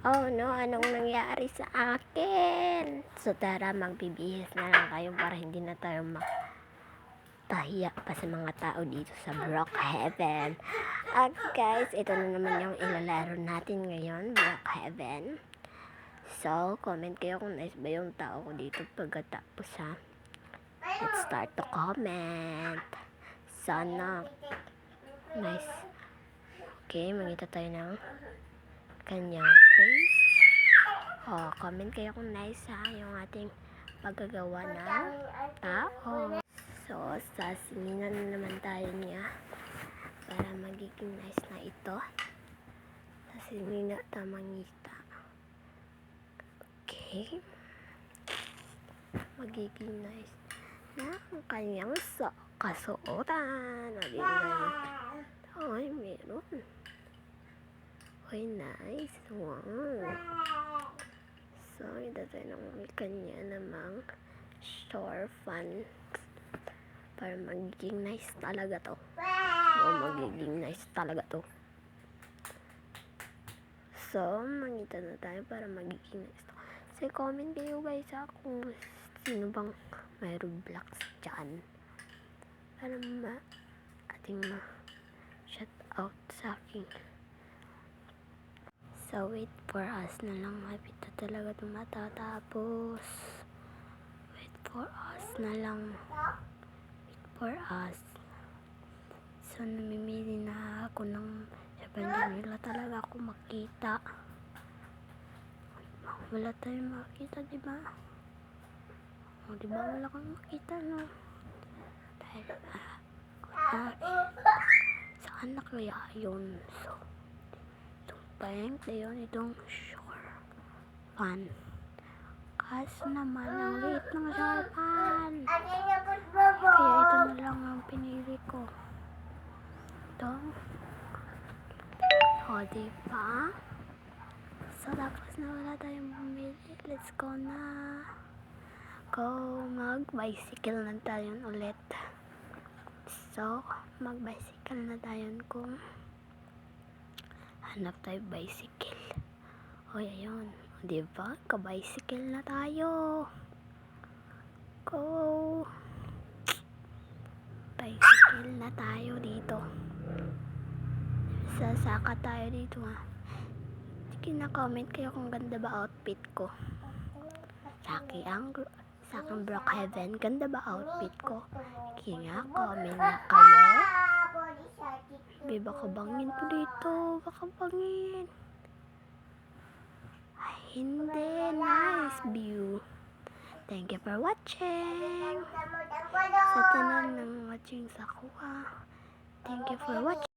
Oh no, anong nangyari sa akin? So tara, magbibihis na lang kayo para hindi na tayo mapahiya pa sa mga tao dito sa Brookhaven. At guys, ito na naman yung ilalaro natin ngayon, Brookhaven. So, comment kayo kung nice ba yung tao ko dito pagkatapos ha. Let's start to comment. Sana nice. Okay, magkita tayo ng kanyang face. Comment kayo kung nice ha yung ating paggagawa ng tao. So, sasingin na naman tayo niya para magiging nice na ito. Sasingin na tamang ngita. Okay. Magiging nice na ang kanyang kasuotan. Ay, meron. Ay, nice. Wow. So, ito tayo ng kanya namang short fun. Para magiging nice talaga to. Magiging nice talaga to. So, magkita na tayo para magiging nice to. So, comment kayo guys ha kung sino bang may Roblox dyan. Para ating shout out sa akin. So, wait for us na lang. Mapit na talaga ito matatapos. Wait for us na lang. Wait for us. So, namimili na ako ng hindi nila talaga ako makita. Wala tayong makita, diba? Diba wala kang makita, no? Dahil, saan na kaya yun? So, bank na yun, itong short fun. Kaso naman, ang liit ng short fun. Kaya ito na lang ang pinili ko. Ito. Diba? So, tapos na wala tayong bumili. Let's go na. Go, mag-bicycle na tayo ulit. So, mag-bicycle na tayo kung hanap tayo bicycle. O, ayun. Diba? Ka-bicycle na tayo. Go. Bicycle na tayo dito. Sasaka tayo dito ha. Kina-comment kayo kung ganda ba outfit ko. Sa aking Brookhaven, ganda ba outfit ko? Kina-comment na kayo. Baka bangin po dito. Baka bangin. Ay, hindi. Nice view. Thank you for watching. Sa tanan ng watching sa kuha. Thank you for watching.